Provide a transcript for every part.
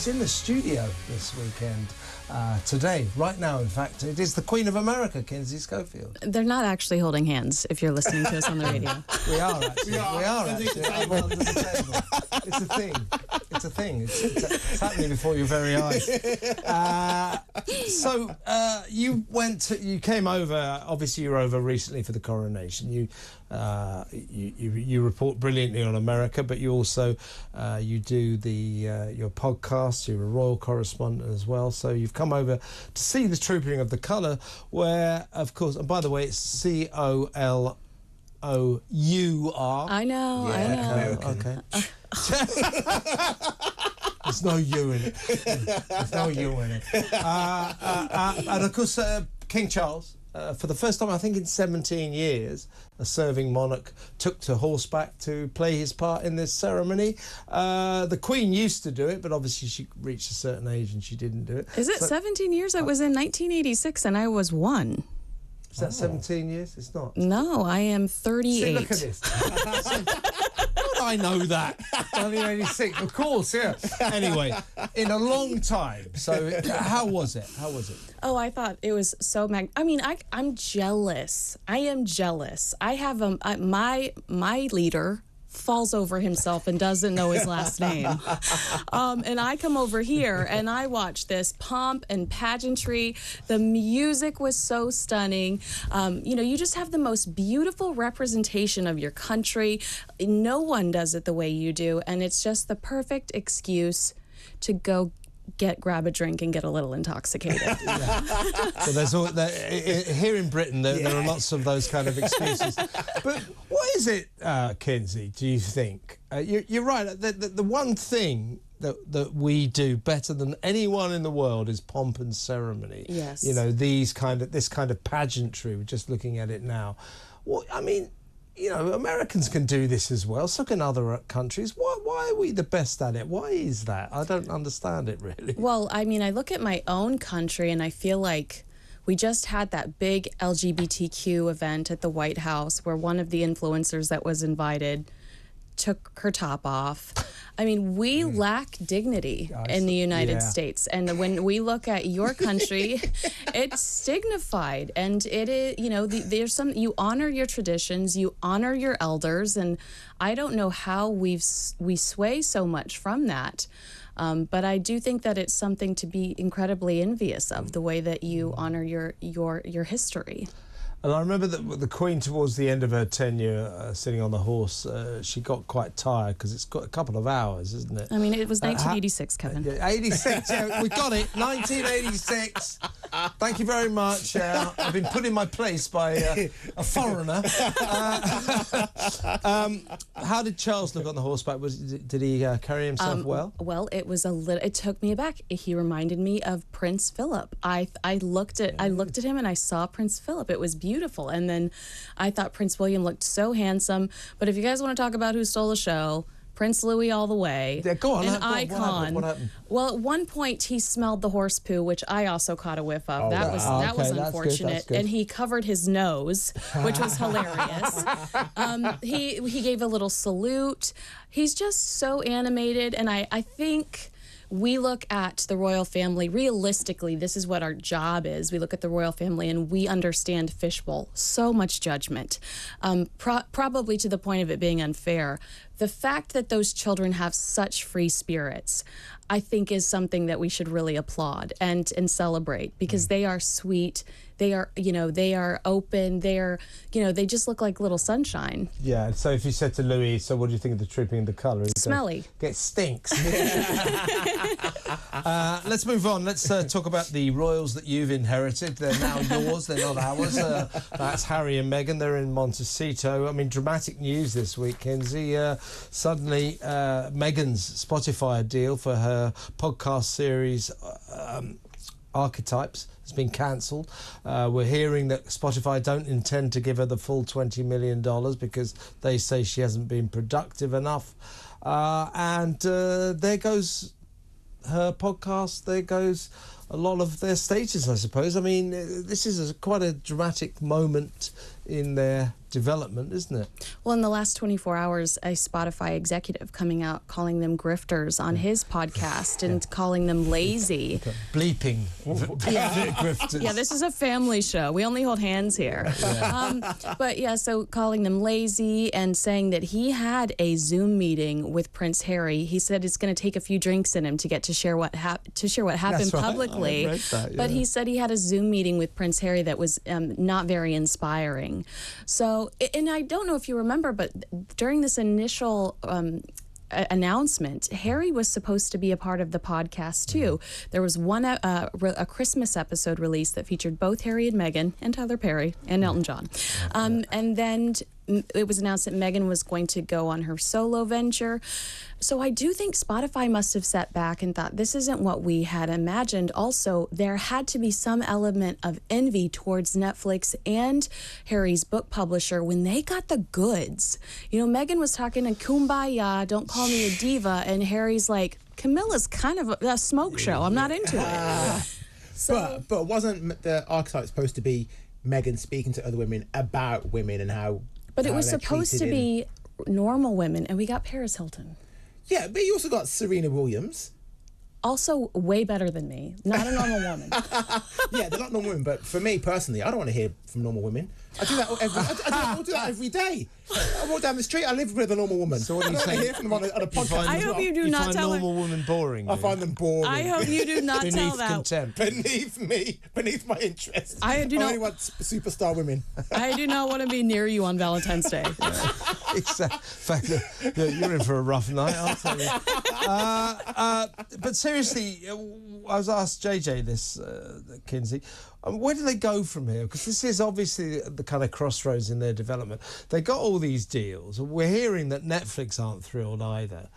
in the studio this weekend. Today, right now, in fact, it is the Queen of America, Kinsey Schofield. They're not actually holding hands if you're listening to us on the radio. We are actually. We are actually. Under the table. It's a thing. It's a thing. It's happening before your very eyes. So you came over. Obviously, you were over recently for the coronation. You report brilliantly on America, but you also you do your podcast. You're a royal correspondent as well. So you've come over to see the Trooping of the Colour, where, of course, and by the way, it's COLOUR. I know. Yeah, I know. Okay. There's no U in it. There's no U in it. And of course, King Charles, for the first time, I think in 17 years, a serving monarch took to horseback to play his part in this ceremony. The Queen used to do it, but obviously she reached a certain age and she didn't do it. Is it 17 years? I was in 1986 and I was 1. Is that 17 years? It's not. No, I am 38. See, look at this. I know that. 1986, of course, yeah. Anyway, in a long time. So, how was it? Oh, I thought it was so I'm jealous. I am jealous. I have my leader falls over himself and doesn't know his last name. And I come over here and I watch this pomp and pageantry. The music was so stunning. You just have the most beautiful representation of your country. No one does it the way you do. And it's just the perfect excuse to go grab a drink and get a little intoxicated. So there's here in Britain there are lots of those kind of excuses. But what is it, Kinsey, do you think? You're right. The one thing that we do better than anyone in the world is pomp and ceremony. Yes. This kind of pageantry. We're just looking at it now. Well, I mean, Americans can do this as well. So can other countries. Why are we the best at it? Why is that? I don't understand it, really. Well, I mean, I look at my own country and I feel like we just had that big LGBTQ event at the White House where one of the influencers that was invited took her top off. I mean, we lack dignity in the United States. And when we look at your country, it's dignified. And it is, there's you honor your traditions, you honor your elders. And I don't know how we sway so much from that. But I do think that it's something to be incredibly envious of, the way that you honor your history. And I remember that the Queen, towards the end of her tenure, sitting on the horse, she got quite tired because it's got a couple of hours, isn't it? I mean, it was 1986, Kevin. 86, yeah, we got it. 1986. Thank you very much. I've been put in my place by a foreigner. How did Charles look on the horseback? Did he carry himself well? Well, it was it took me aback. He reminded me of Prince Philip. I looked at him and I saw Prince Philip. It was beautiful. And then I thought Prince William looked so handsome. But if you guys want to talk about who stole the show, Prince Louis all the way. Yeah, go on. An icon. What happened? Well, at one point he smelled the horse poo, which I also caught a whiff of. Oh, that was unfortunate. That's good. And he covered his nose, which was hilarious. He gave a little salute. He's just so animated, and I think we look at the royal family realistically. This is what our job is. We look at the royal family and we understand fishbowl. So much judgment, probably to the point of it being unfair. The fact that those children have such free spirits, I think, is something that we should really applaud and celebrate, because they are sweet. They are, they are open. They just look like little sunshine. Yeah. So if you said to Louis, so what do you think of the Trooping of the Colour? Smelly. It stinks. Let's move on. Let's talk about the royals that you've inherited. They're now yours. They're not ours. That's Harry and Meghan. They're in Montecito. I mean, dramatic news this week, Kinsey. Suddenly, Meghan's Spotify deal for her podcast series Archetypes has been cancelled. We're hearing that Spotify don't intend to give her the full $20 million because they say she hasn't been productive enough. And there goes her podcast. There goes a lot of their status, I suppose. I mean, this is quite a dramatic moment in their development, isn't it? Well, in the last 24 hours, a Spotify executive coming out calling them grifters on his podcast and calling them lazy. Bleeping. Grifters. Yeah, this is a family show. We only hold hands here. But yeah, so calling them lazy and saying that he had a Zoom meeting with Prince Harry. He said it's going to take a few drinks in him to get to share what happened publicly. I read that, yeah. But he said he had a Zoom meeting with Prince Harry that was not very inspiring. So, and I don't know if you remember, but during this initial announcement, Harry was supposed to be a part of the podcast too. There was a Christmas episode released that featured both Harry and Meghan and Tyler Perry and Elton John. And then it was announced that Meghan was going to go on her solo venture. So I do think Spotify must have sat back and thought, this isn't what we had imagined. Also, there had to be some element of envy towards Netflix and Harry's book publisher when they got the goods. You know, Meghan was talking to Kumbaya, don't call me a diva, and Harry's like, Camilla's kind of a smoke show. I'm not into it. But wasn't the archetype supposed to be Meghan speaking to other women about women and how... But it was supposed to be normal women, and we got Paris Hilton. Yeah, but you also got Serena Williams. Also way better than me. Not a normal woman. Yeah, they're not normal women, but for me personally, I don't want to hear from normal women. I do that every day. I walk down the street, I live with a normal woman. So what are you saying? I hear from them on a podcast. I hope you do not find tell normal women boring. I find them boring. I hope you do not tell that. Contempt. Beneath my interest. I only want superstar women. I do not want to be near you on Valentine's Day. Exactly. You're in for a rough night, I'll tell you. But seriously, I was asked JJ this, Kinsey. Where do they go from here? Because this is obviously the kind of crossroads in their development. They got all these deals. We're hearing that Netflix aren't thrilled either.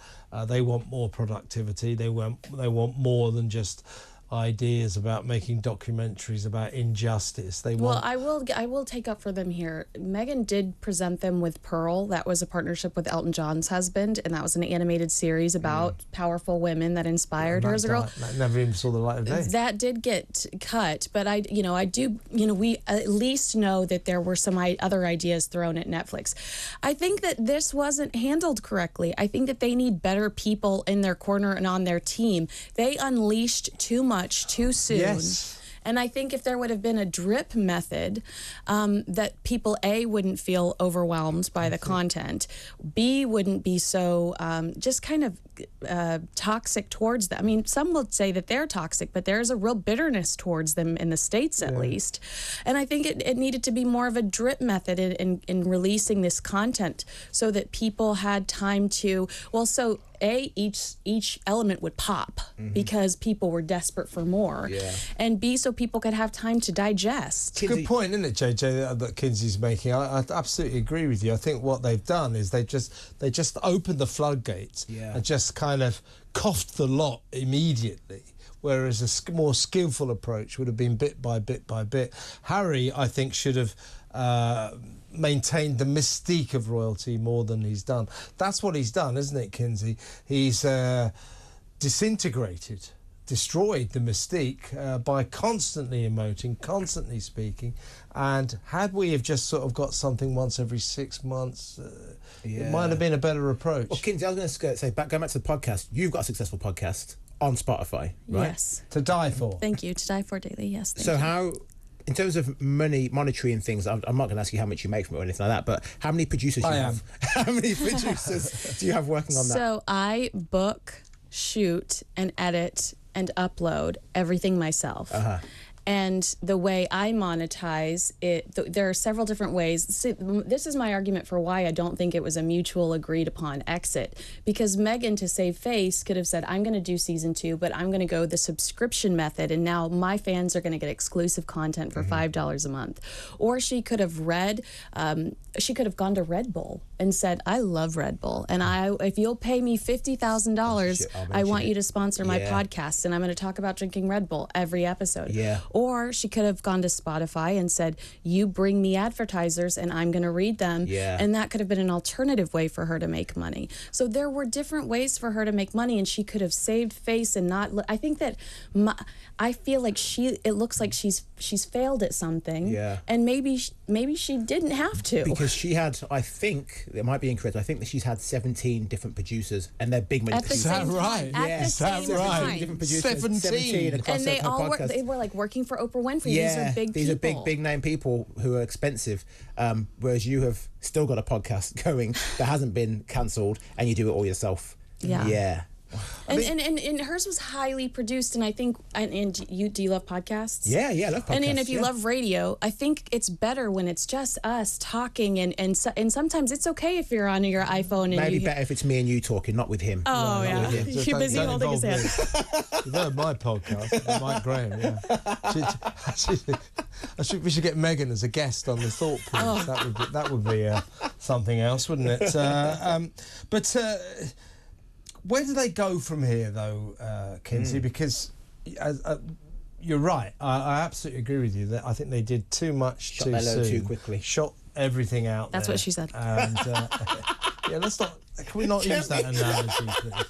They want more productivity. They want more than just ideas about making documentaries about injustice. They want... Well, I will take up for them here. Meghan did present them with Pearl. That was a partnership with Elton John's husband, and that was an animated series about powerful women that inspired her as a girl. That never even saw the light of day. That did get cut, but we at least know that there were some other ideas thrown at Netflix. I think that this wasn't handled correctly. I think that they need better people in their corner and on their team. They unleashed too much too soon. Yes. And I think if there would have been a drip method, that people, A, wouldn't feel overwhelmed by the content, B, wouldn't be so just kind of toxic towards them. I mean, some will say that they're toxic, but there's a real bitterness towards them in the States, at least. And I think it needed to be more of a drip method in releasing this content so that people had time to, each element would pop because people were desperate for more, and B, so people could have time to digest. It's a good point, isn't it, JJ, that Kinsey's making? I absolutely agree with you. I think what they've done is they just opened the floodgates and just kind of coughed the lot immediately. Whereas a more skillful approach would have been bit by bit by bit. Harry, I think, should have maintained the mystique of royalty more than he's done. That's what he's done, isn't it, Kinsey? He's disintegrated, destroyed the mystique by constantly emoting, constantly speaking. And had we have just sort of got something once every 6 months, it might have been a better approach. Well, Kinsey, I was going to say, going back to the podcast, you've got a successful podcast on Spotify, right? Yes. To Die For. Thank you. To Die For Daily, yes. So how... In terms of monetary and things, I'm not going to ask you how much you make from it or anything like that, but how many producers do you have? How many producers do you have working on that? So I book, shoot, and edit, and upload everything myself. And the way I monetize it, there are several different ways. See, this is my argument for why I don't think it was a mutual agreed upon exit. Because Meghan, to save face, could have said, I'm going to do season 2, but I'm going to go the subscription method. And now my fans are going to get exclusive content for $5 a month. Or she could have gone to Red Bull and said, I love Red Bull, and if you'll pay me $50,000, I want you to sponsor my podcast, and I'm going to talk about drinking Red Bull every episode. Yeah. Or she could have gone to Spotify and said, you bring me advertisers and I'm going to read them. Yeah. And that could have been an alternative way for her to make money. So there were different ways for her to make money, and she could have saved face and not. I think that I feel like it looks like she's failed at something. Yeah. And maybe she didn't have to. Because she had, I think, it might be incorrect, I think that she's had 17 different producers, and they're big money. At the same time. Yeah. At the same time. Different producers, 17 across And they her all podcast. they were like working for Oprah Winfrey. Yeah, These are big name people who are expensive. Whereas you have still got a podcast going that hasn't been cancelled, and you do it all yourself. Yeah. Yeah. And hers was highly produced, and I think, and do you love podcasts? Yeah, I love podcasts. And if you love radio, I think it's better when it's just us talking, and sometimes it's okay if you're on your iPhone. And maybe better if it's me and you talking, not with him. Oh, yeah. You're busy holding his hand. You've heard my podcast, Mike Graham, we should get Meghan as a guest on the Thought Police. Oh. That would be something else, wouldn't it? Where do they go from here, though, Kinsey? Because you're right. I absolutely agree with you that I think they did too much too soon. Too quickly. Shot everything out. That's there. what she said. And let's not. Can we not use that analogy, please?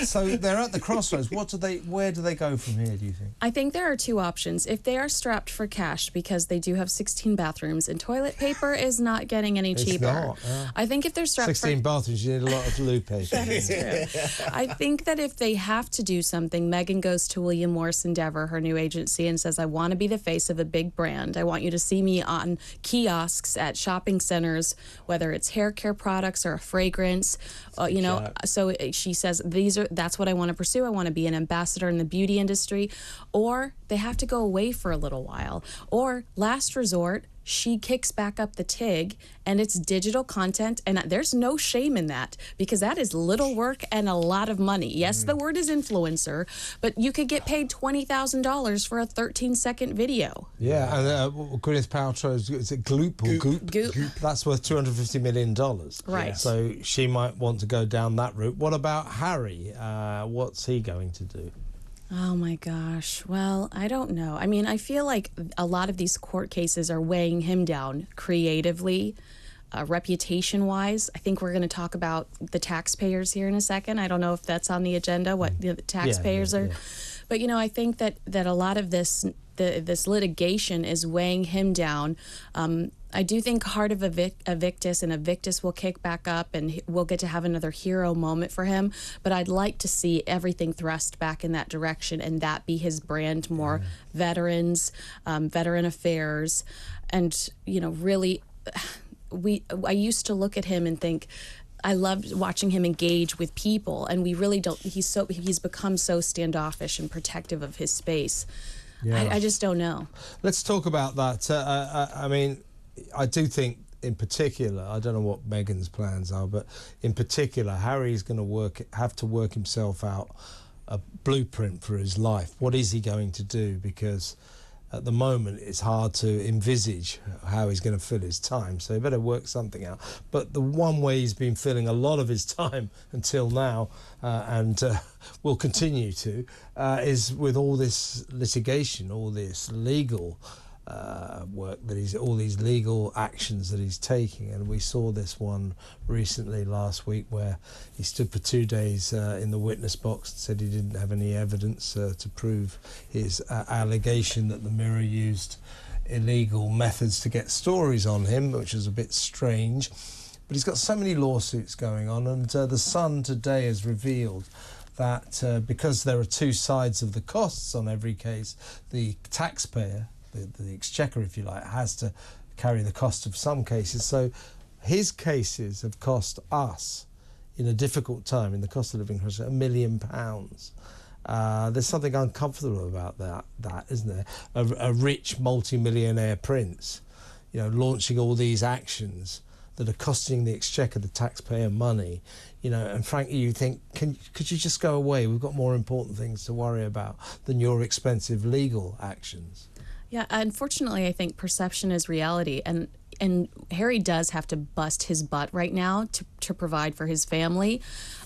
So they're at the crossroads. Where do they go from here, do you think? I think there are two options. If they are strapped for cash, because they do have 16 bathrooms and toilet paper is not getting any cheaper. Not, I think if they're strapped 16 bathrooms, you need a lot of loo paper. That is true. I think that if they have to do something, Meghan goes to William Morris Endeavor, her new agency, and says, I want to be the face of a big brand. I want you to see me on kiosks at shopping centers, whether it's hair care products or a fragrance. So she says, that's what I want to pursue. I want to be an ambassador in the beauty industry. Or they have to go away for a little while. Or last resort, she kicks back up the TIG, and it's digital content, and there's no shame in that, because that is little work and a lot of money. Yes, the word is influencer, but you could get paid $20,000 for a 13-second video. Yeah, and Gwyneth Paltrow's, is it Goop or Goop? Goop. That's worth $250 million. Right. Yeah. So she might want to go down that route. What about Harry? What's he going to do? Oh my gosh. Well, I don't know. I mean, I feel like a lot of these court cases are weighing him down creatively, reputation-wise. I think we're going to talk about the taxpayers here in a second. I don't know if that's on the agenda, what the taxpayers are. But, I think that a lot of this litigation is weighing him down. I do think Heart of Evictus and Evictus will kick back up, and we'll get to have another hero moment for him. But I'd like to see everything thrust back in that direction, and that be his brand more. Veterans, veteran affairs, and really, I used to look at him and think, I loved watching him engage with people, and we really don't. He's become so standoffish and protective of his space. Yeah. I just don't know. Let's talk about that. I mean, I do think, in particular, I don't know what Meghan's plans are, but in particular, Harry's going to have to work himself out a blueprint for his life. What is he going to do? Because at the moment, it's hard to envisage how he's going to fill his time, so he better work something out. But the one way he's been filling a lot of his time until now, and will continue to, is with all this litigation, all this legal work that all these legal actions that he's taking. And we saw this one recently last week where he stood for 2 days in the witness box and said he didn't have any evidence to prove his allegation that the Mirror used illegal methods to get stories on him, which is a bit strange. But he's got so many lawsuits going on, and the Sun today has revealed that because there are two sides of the costs on every case, the taxpayer, the exchequer, if you like, has to carry the cost of some cases. So his cases have cost us, in a difficult time, in the cost of living crisis, £1 million. There's something uncomfortable about that, isn't there? A rich multi-millionaire prince, launching all these actions that are costing the exchequer, the taxpayer, money. And frankly, you think, could you just go away? We've got more important things to worry about than your expensive legal actions. Yeah, unfortunately, I think perception is reality, and and Harry does have to bust his butt right now to provide for his family.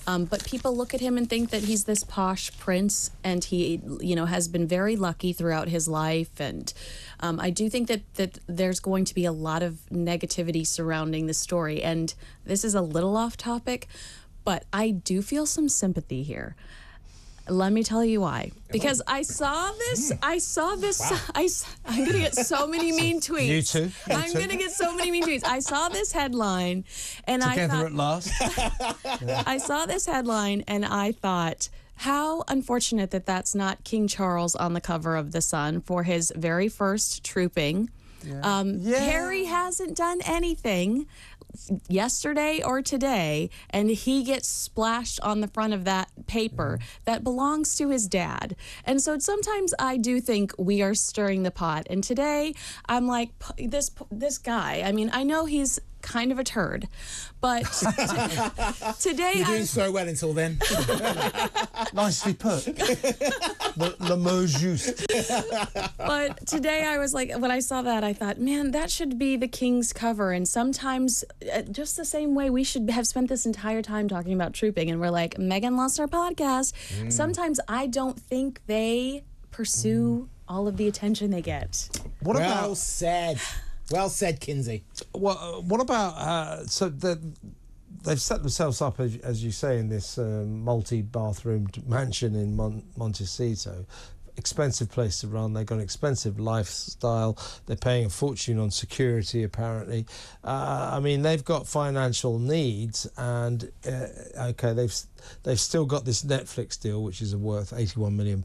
But people look at him and think that he's this posh prince, and he, has been very lucky throughout his life. And I do think that there's going to be a lot of negativity surrounding the story. And this is a little off topic, but I do feel some sympathy here. Let me tell you why. Because I saw this. Wow. I'm going to get so many mean tweets. You too. I'm going to get so many mean tweets. I saw this headline, and Together at last. I saw this headline, and I thought, how unfortunate that that's not King Charles on the cover of The Sun for his very first trooping. Yeah. Harry hasn't done anything yesterday or today, and he gets splashed on the front of that paper that belongs to his dad. And so sometimes I do think we are stirring the pot. And today I'm like, this guy, I mean, I know he's kind of a turd, but today you're doing so well until then. Nicely put. Le mot juste. But today I was like, when I saw that, I thought, man, that should be the King's cover. And sometimes, just the same way we should have spent this entire time talking about trooping, and we're like, Meghan lost our podcast. Sometimes I don't think they pursue all of the attention they get. Well said. Well said, Kinsey. What about so they've set themselves up, as you say, in this multi-bathroomed mansion in Montecito. Expensive place to run. They've got an expensive lifestyle. They're paying a fortune on security, apparently. I mean, they've got financial needs, and okay, they've still got this Netflix deal, which is worth £81 million.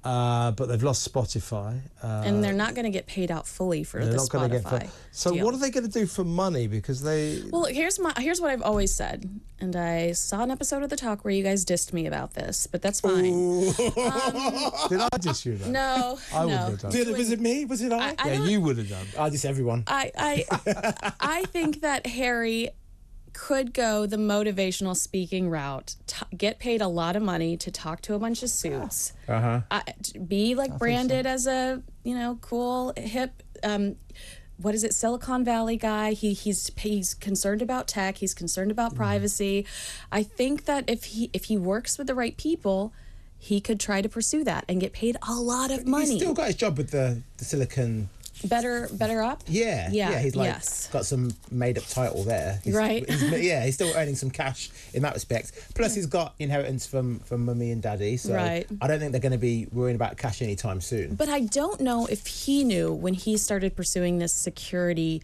But they've lost Spotify. And they're not going to get paid out fully for the Spotify So deal. what are they going to do for money? Because they... Well, here's what I've always said. And I saw an episode of The Talk where you guys dissed me about this, but that's fine. Did I diss you, though? No. I wouldn't have done. Was it me? Was it I? Yeah, you would have done. I diss everyone. I think that Harry could go the motivational speaking route, get paid a lot of money to talk to a bunch of suits, be like branded as a cool hip what is it, Silicon Valley guy. He's concerned about tech, he's concerned about privacy. I think that if he works with the right people, he could try to pursue that and get paid a lot of money. He's still got his job with the Silicon Better up? Yeah. He's like got some made-up title there. He's still earning some cash in that respect. Plus, he's got inheritance from mummy and daddy. So I don't think they're going to be worrying about cash anytime soon. But I don't know if he knew when he started pursuing this security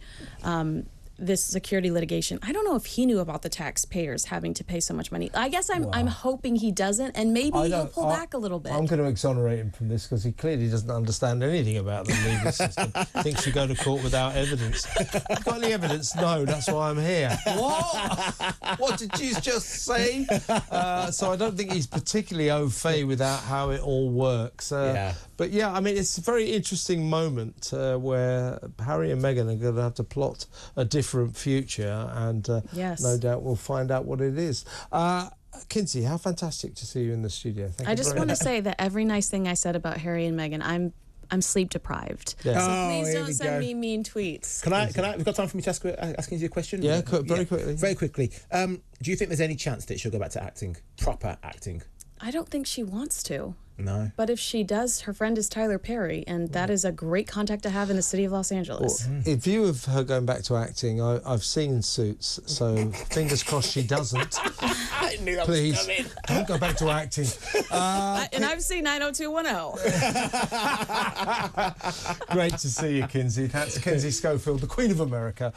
litigation. I don't know if he knew about the taxpayers having to pay so much money. I guess I'm hoping he doesn't, and maybe he'll pull back a little bit. I'm going to exonerate him from this because he clearly doesn't understand anything about the legal system. Thinks you go to court without evidence. Got any evidence? No, that's why I'm here. What? What did you just say? So I don't think he's particularly au fait with how it all works. But yeah, I mean, it's a very interesting moment where Harry and Meghan are going to have to plot a different future, and no doubt we'll find out what it is. Kinsey, how fantastic to see you in the studio. Thank you. I just want to say that every nice thing I said about Harry and Meghan, I'm sleep deprived. Yeah. So please don't send me mean tweets. Can I? We've got time for me to ask Kinsey a question. Yeah, very quickly. Very quickly. Do you think there's any chance that she'll go back to acting, proper acting? I don't think she wants to. No. But if she does, her friend is Tyler Perry, and that is a great contact to have in the city of Los Angeles. Well, in view of her going back to acting, I've seen Suits, so fingers crossed she doesn't. I knew that Please, was coming. don't go back to acting. And I've seen 90210. Great to see you, Kinsey. That's Kinsey Schofield, the Queen of America.